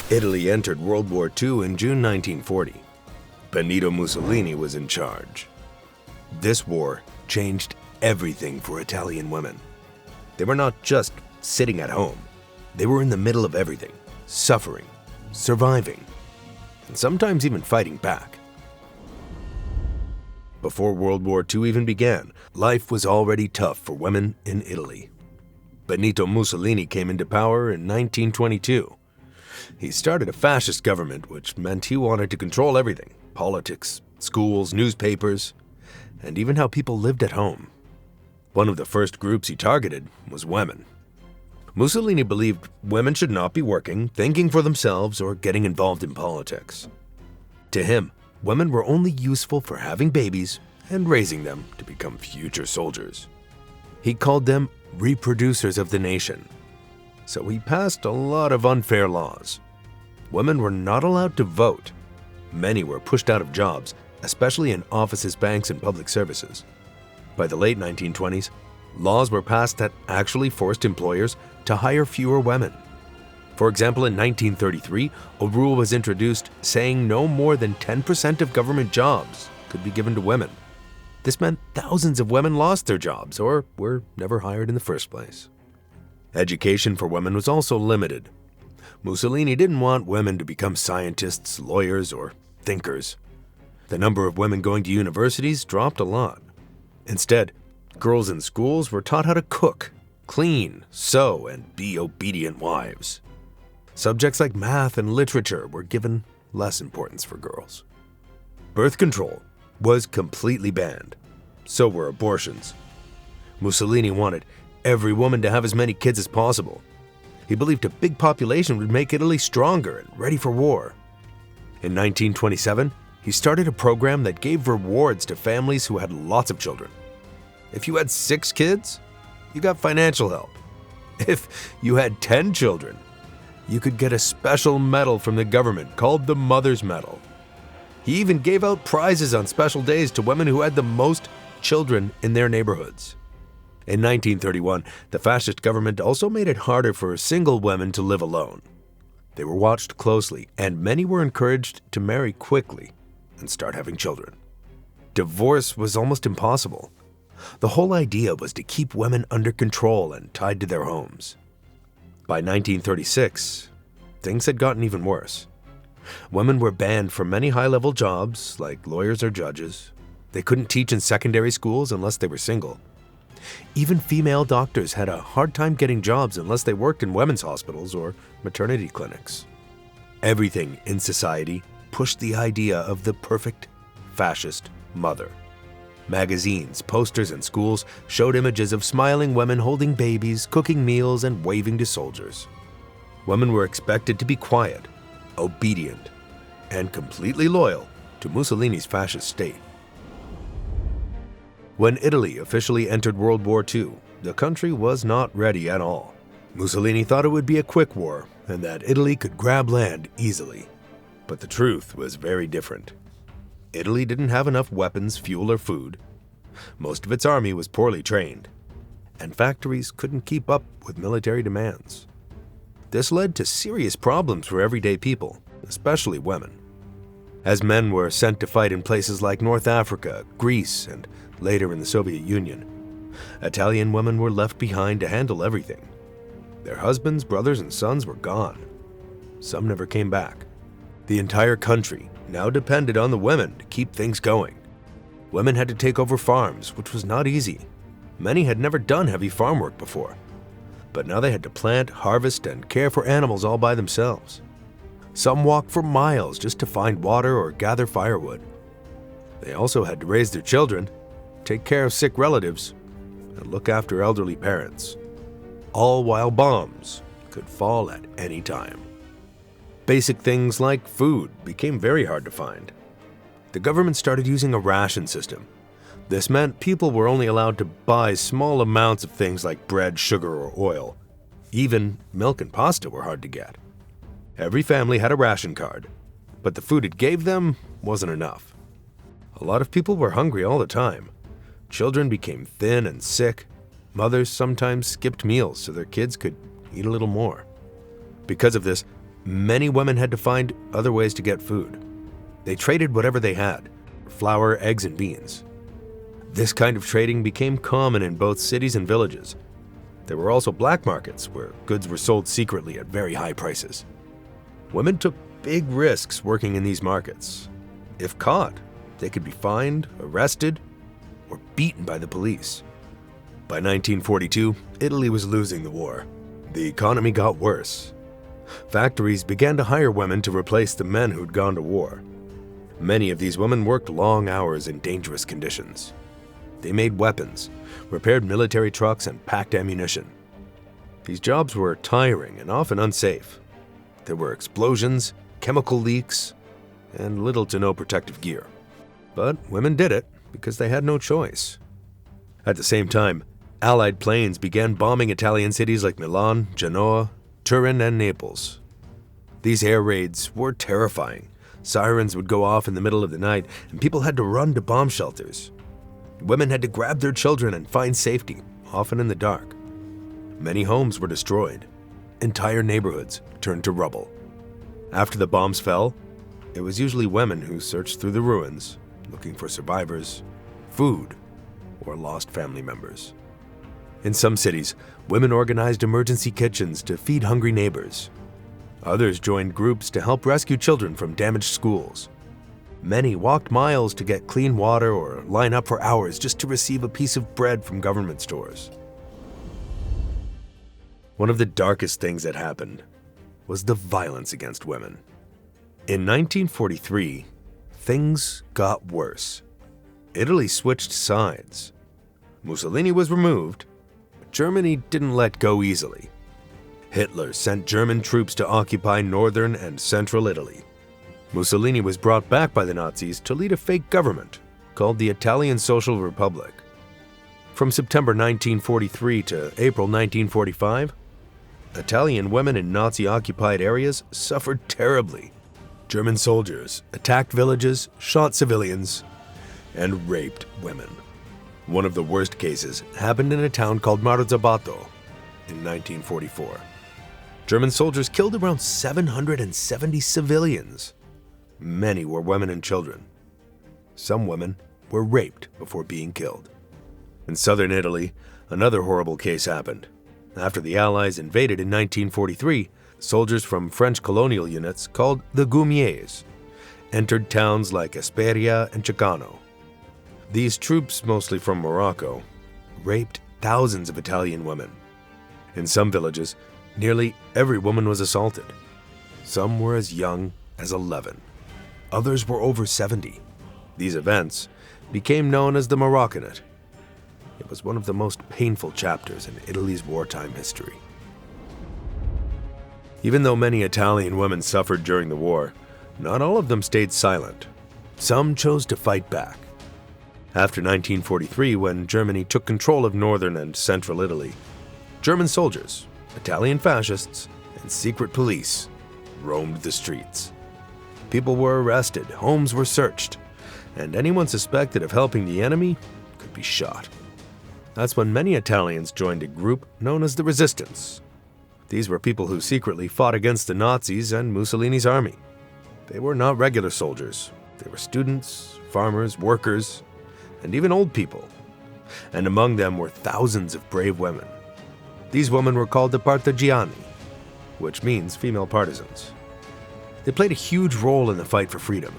Italy entered World War II in June 1940. Benito Mussolini was in charge. This war changed everything for Italian women. They were not just sitting at home. They were in the middle of everything, suffering, surviving, and sometimes even fighting back. Before World War II even began, life was already tough for women in Italy. Benito Mussolini came into power in 1922. He started a fascist government, which meant he wanted to control everything: politics, schools, newspapers, and even how people lived at home. One of the first groups he targeted was women. Mussolini believed women should not be working, thinking for themselves, or getting involved in politics. To him, women were only useful for having babies and raising them to become future soldiers. He called them reproducers of the nation. So he passed a lot of unfair laws. Women were not allowed to vote. Many were pushed out of jobs, especially in offices, banks, and public services. By the late 1920s, laws were passed that actually forced employers to hire fewer women. For example, in 1933, a rule was introduced saying no more than 10% of government jobs could be given to women. This meant thousands of women lost their jobs or were never hired in the first place. Education for women was also limited. Mussolini didn't want women to become scientists, lawyers, or thinkers. The number of women going to universities dropped a lot. Instead, girls in schools were taught how to cook, clean, sew, and be obedient wives. Subjects like math and literature were given less importance for girls. Birth control was completely banned. So were abortions. Mussolini wanted every woman to have as many kids as possible. He believed a big population would make Italy stronger and ready for war. In 1927, he started a program that gave rewards to families who had lots of children. If you had 6 kids, you got financial help. If you had 10 children, you could get a special medal from the government called the Mother's Medal. He even gave out prizes on special days to women who had the most children in their neighborhoods. In 1931, the fascist government also made it harder for single women to live alone. They were watched closely, and many were encouraged to marry quickly and start having children. Divorce was almost impossible. The whole idea was to keep women under control and tied to their homes. By 1936, things had gotten even worse. Women were banned from many high-level jobs, like lawyers or judges. They couldn't teach in secondary schools unless they were single. Even female doctors had a hard time getting jobs unless they worked in women's hospitals or maternity clinics. Everything in society pushed the idea of the perfect fascist mother. Magazines, posters, and schools showed images of smiling women holding babies, cooking meals, and waving to soldiers. Women were expected to be quiet, obedient, and completely loyal to Mussolini's fascist state. When Italy officially entered World War II, the country was not ready at all. Mussolini thought it would be a quick war and that Italy could grab land easily. But the truth was very different. Italy didn't have enough weapons, fuel, or food. Most of its army was poorly trained, and factories couldn't keep up with military demands. This led to serious problems for everyday people, especially women. As men were sent to fight in places like North Africa, Greece, and later in the Soviet Union, Italian women were left behind to handle everything. Their husbands, brothers, and sons were gone. Some never came back. The entire country now depended on the women to keep things going. Women had to take over farms, which was not easy. Many had never done heavy farm work before, but now they had to plant, harvest, and care for animals all by themselves. Some walked for miles just to find water or gather firewood. They also had to raise their children, take care of sick relatives, and look after elderly parents, all while bombs could fall at any time. Basic things like food became very hard to find. The government started using a ration system. This meant people were only allowed to buy small amounts of things like bread, sugar, or oil. Even milk and pasta were hard to get. Every family had a ration card, but the food it gave them wasn't enough. A lot of people were hungry all the time. Children became thin and sick. Mothers sometimes skipped meals so their kids could eat a little more. Because of this, many women had to find other ways to get food. They traded whatever they had: flour, eggs, and beans. This kind of trading became common in both cities and villages. There were also black markets where goods were sold secretly at very high prices. Women took big risks working in these markets. If caught, they could be fined, arrested, or beaten by the police. By 1942, Italy was losing the war. The economy got worse. Factories began to hire women to replace the men who'd gone to war. Many of these women worked long hours in dangerous conditions. They made weapons, repaired military trucks, and packed ammunition. These jobs were tiring and often unsafe. There were explosions, chemical leaks, and little to no protective gear. But women did it because they had no choice. At the same time, Allied planes began bombing Italian cities like Milan, Genoa, Turin, and Naples. These air raids were terrifying. Sirens would go off in the middle of the night, and people had to run to bomb shelters. Women had to grab their children and find safety, often in the dark. Many homes were destroyed. Entire neighborhoods turned to rubble. After the bombs fell, it was usually women who searched through the ruins, looking for survivors, food, or lost family members. In some cities, women organized emergency kitchens to feed hungry neighbors. Others joined groups to help rescue children from damaged schools. Many walked miles to get clean water or line up for hours just to receive a piece of bread from government stores. One of the darkest things that happened was the violence against women. In 1943, things got worse. Italy switched sides. Mussolini was removed, but Germany didn't let go easily. Hitler sent German troops to occupy northern and central Italy. Mussolini was brought back by the Nazis to lead a fake government called the Italian Social Republic. From September 1943 to April 1945, Italian women in Nazi-occupied areas suffered terribly. German soldiers attacked villages, shot civilians, and raped women. One of the worst cases happened in a town called Marzabotto in 1944. German soldiers killed around 770 civilians. Many were women and children. Some women were raped before being killed. In southern Italy, another horrible case happened. After the Allies invaded in 1943, soldiers from French colonial units called the Goumiers entered towns like Esperia and Ceccano. These troops, mostly from Morocco, raped thousands of Italian women. In some villages, nearly every woman was assaulted. Some were as young as 11. Others were over 70. These events became known as the Moroccanate. It was one of the most painful chapters in Italy's wartime history. Even though many Italian women suffered during the war, not all of them stayed silent. Some chose to fight back. After 1943, when Germany took control of northern and central Italy, German soldiers, Italian fascists, and secret police roamed the streets. People were arrested, homes were searched, and anyone suspected of helping the enemy could be shot. That's when many Italians joined a group known as the Resistance. These were people who secretly fought against the Nazis and Mussolini's army. They were not regular soldiers. They were students, farmers, workers, and even old people. And among them were thousands of brave women. These women were called the Partigiani, which means female partisans. They played a huge role in the fight for freedom.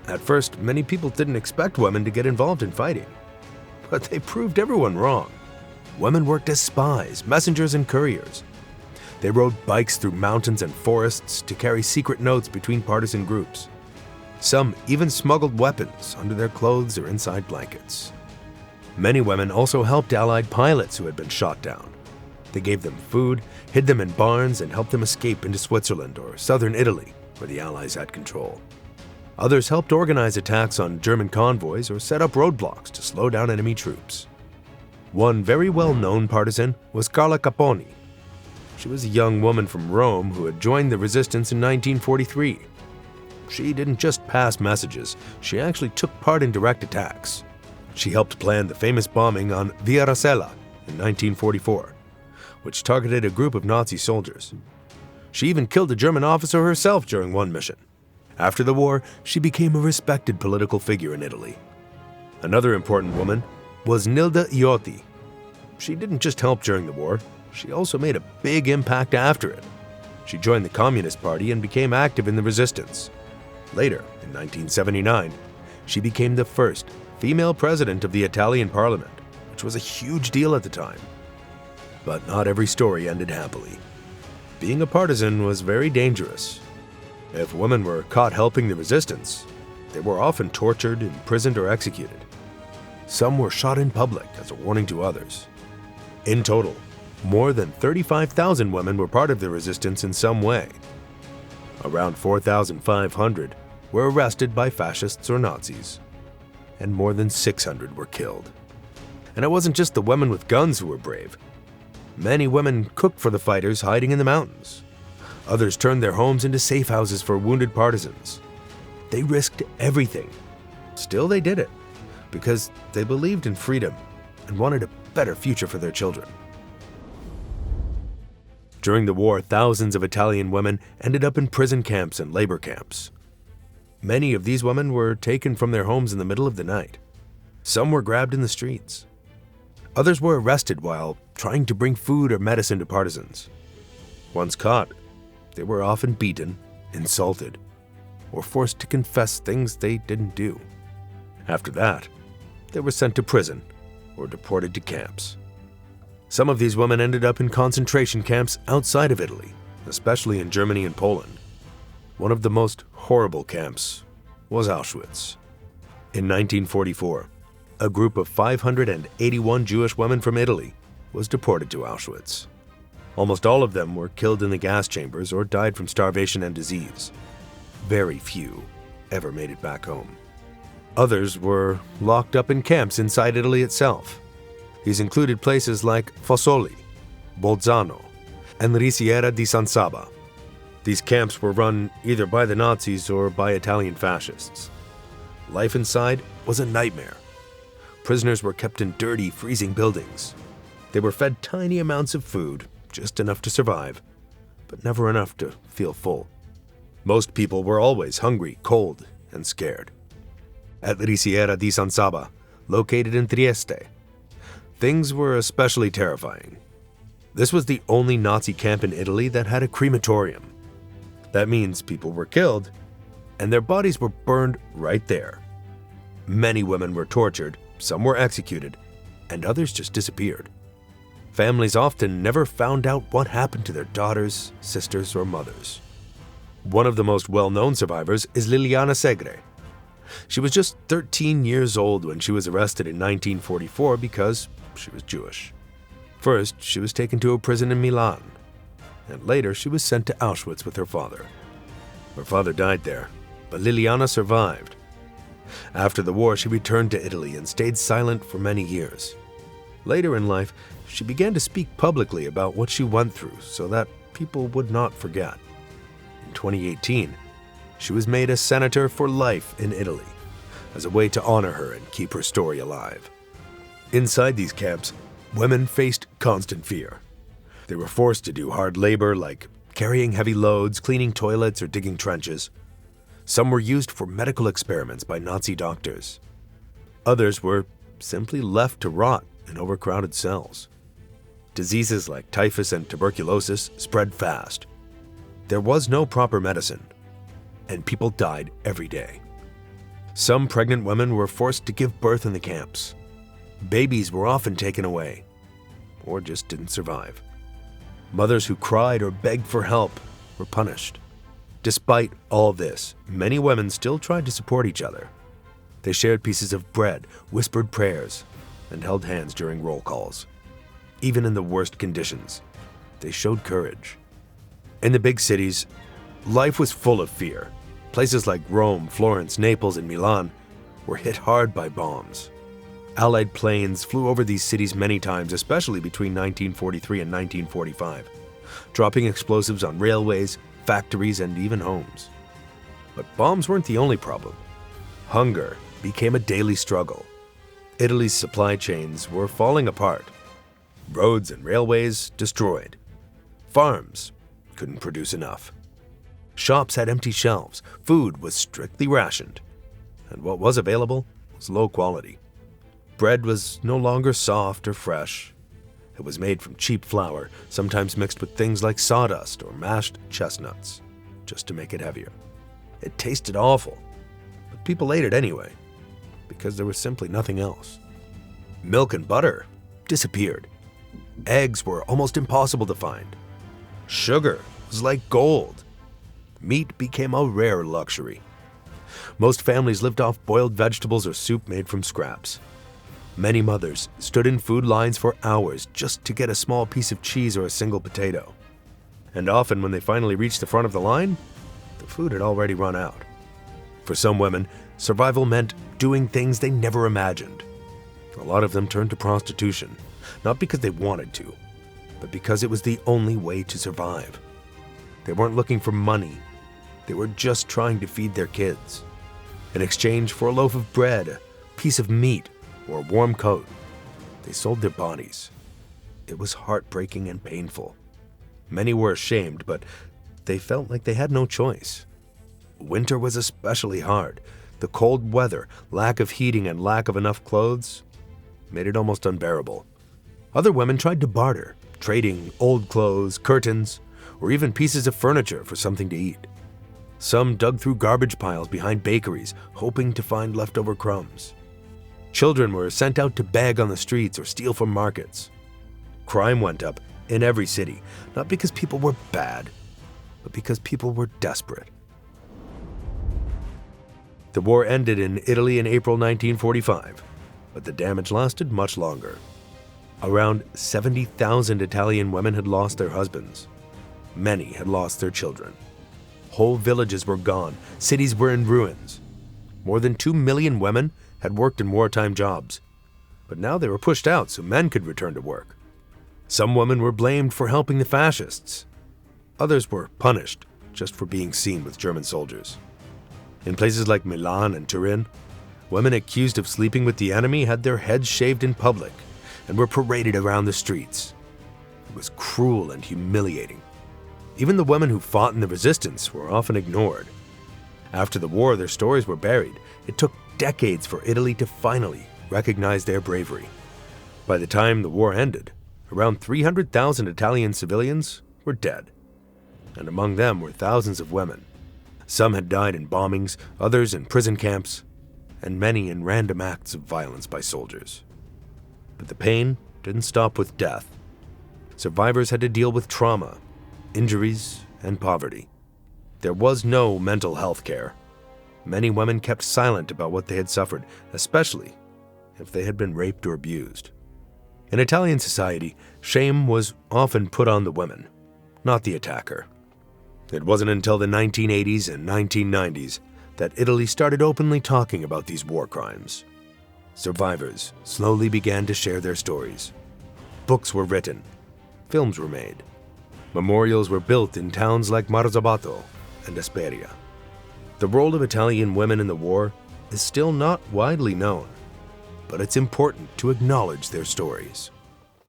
At first, many people didn't expect women to get involved in fighting, but they proved everyone wrong. Women worked as spies, messengers, and couriers. They rode bikes through mountains and forests to carry secret notes between partisan groups. Some even smuggled weapons under their clothes or inside blankets. Many women also helped Allied pilots who had been shot down. They gave them food, hid them in barns, and helped them escape into Switzerland or southern Italy, where the Allies had control. Others helped organize attacks on German convoys or set up roadblocks to slow down enemy troops. One very well-known partisan was Carla Caponi. She was a young woman from Rome who had joined the resistance in 1943. She didn't just pass messages, she actually took part in direct attacks. She helped plan the famous bombing on Via Rasella in 1944, which targeted a group of Nazi soldiers. She even killed a German officer herself during one mission. After the war, she became a respected political figure in Italy. Another important woman was Nilde Iotti. She didn't just help during the war, she also made a big impact after it. She joined the Communist Party and became active in the resistance. Later, in 1979, she became the first female president of the Italian parliament, which was a huge deal at the time. But not every story ended happily. Being a partisan was very dangerous. If women were caught helping the resistance, they were often tortured, imprisoned, or executed. Some were shot in public as a warning to others. In total, more than 35,000 women were part of the resistance in some way. Around 4,500 were arrested by fascists or Nazis, and more than 600 were killed. And it wasn't just the women with guns who were brave. Many women cooked for the fighters hiding in the mountains. Others turned their homes into safe houses for wounded partisans. They risked everything. Still, they did it because they believed in freedom and wanted a better future for their children. During the war, thousands of Italian women ended up in prison camps and labor camps. Many of these women were taken from their homes in the middle of the night. Some were grabbed in the streets. Others were arrested while trying to bring food or medicine to partisans. Once caught, they were often beaten, insulted, or forced to confess things they didn't do. After that, they were sent to prison or deported to camps. Some of these women ended up in concentration camps outside of Italy, especially in Germany and Poland. One of the most horrible camps was Auschwitz. In 1944, a group of 581 Jewish women from Italy was deported to Auschwitz. Almost all of them were killed in the gas chambers or died from starvation and disease. Very few ever made it back home. Others were locked up in camps inside Italy itself. These included places like Fossoli, Bolzano, and Risiera di San Saba. These camps were run either by the Nazis or by Italian fascists. Life inside was a nightmare. Prisoners were kept in dirty, freezing buildings. They were fed tiny amounts of food, just enough to survive, but never enough to feel full. Most people were always hungry, cold, and scared. At Risiera di San Saba, located in Trieste, things were especially terrifying. This was the only Nazi camp in Italy that had a crematorium. That means people were killed, and their bodies were burned right there. Many women were tortured, some were executed, and others just disappeared. Families often never found out what happened to their daughters, sisters, or mothers. One of the most well-known survivors is Liliana Segre. She was just 13 years old when she was arrested in 1944 because she was Jewish. First, she was taken to a prison in Milan, and later she was sent to Auschwitz with her father. Her father died there, but Liliana survived. After the war, she returned to Italy and stayed silent for many years. Later in life, she began to speak publicly about what she went through so that people would not forget. In 2018, she was made a senator for life in Italy as a way to honor her and keep her story alive. Inside these camps, women faced constant fear. They were forced to do hard labor like carrying heavy loads, cleaning toilets, or digging trenches. Some were used for medical experiments by Nazi doctors. Others were simply left to rot in overcrowded cells. Diseases like typhus and tuberculosis spread fast. There was no proper medicine, and people died every day. Some pregnant women were forced to give birth in the camps. Babies were often taken away, or just didn't survive. Mothers who cried or begged for help were punished. Despite all this, many women still tried to support each other. They shared pieces of bread, whispered prayers, and held hands during roll calls. Even in the worst conditions, they showed courage. In the big cities, life was full of fear. Places like Rome, Florence, Naples, and Milan were hit hard by bombs. Allied planes flew over these cities many times, especially between 1943 and 1945, dropping explosives on railways, factories, and even homes. But bombs weren't the only problem. Hunger became a daily struggle. Italy's supply chains were falling apart. Roads and railways destroyed. Farms couldn't produce enough. Shops had empty shelves, food was strictly rationed, and what was available was low quality. Bread was no longer soft or fresh. It was made from cheap flour, sometimes mixed with things like sawdust or mashed chestnuts, just to make it heavier. It tasted awful, but people ate it anyway, because there was simply nothing else. Milk and butter disappeared. Eggs were almost impossible to find. Sugar was like gold. Meat became a rare luxury. Most families lived off boiled vegetables or soup made from scraps. Many mothers stood in food lines for hours just to get a small piece of cheese or a single potato. And often when they finally reached the front of the line, the food had already run out. For some women, survival meant doing things they never imagined. A lot of them turned to prostitution, not because they wanted to, but because it was the only way to survive. They weren't looking for money. They were just trying to feed their kids. In exchange for a loaf of bread, a piece of meat, or a warm coat, they sold their bodies. It was heartbreaking and painful. Many were ashamed, but they felt like they had no choice. Winter was especially hard. The cold weather, lack of heating, and lack of enough clothes made it almost unbearable. Other women tried to barter, trading old clothes, curtains, or even pieces of furniture for something to eat. Some dug through garbage piles behind bakeries, hoping to find leftover crumbs. Children were sent out to beg on the streets or steal from markets. Crime went up in every city, not because people were bad, but because people were desperate. The war ended in Italy in April 1945, but the damage lasted much longer. Around 70,000 Italian women had lost their husbands. Many had lost their children. Whole villages were gone, cities were in ruins. More than 2 million women had worked in wartime jobs, but now they were pushed out so men could return to work. Some women were blamed for helping the fascists. Others were punished just for being seen with German soldiers. In places like Milan and Turin, women accused of sleeping with the enemy had their heads shaved in public and were paraded around the streets. It was cruel and humiliating. Even the women who fought in the resistance were often ignored. After the war, their stories were buried. It took decades for Italy to finally recognize their bravery. By the time the war ended, around 300,000 Italian civilians were dead, and among them were thousands of women. Some had died in bombings, others in prison camps, and many in random acts of violence by soldiers. But the pain didn't stop with death. Survivors had to deal with trauma, injuries, and poverty. There was no mental health care. Many women kept silent about what they had suffered, especially if they had been raped or abused. In Italian society, shame was often put on the women, not the attacker. It wasn't until the 1980s and 1990s that Italy started openly talking about these war crimes. Survivors slowly began to share their stories. Books were written, films were made. Memorials were built in towns like Marzabotto and Esperia. The role of Italian women in the war is still not widely known, but it's important to acknowledge their stories.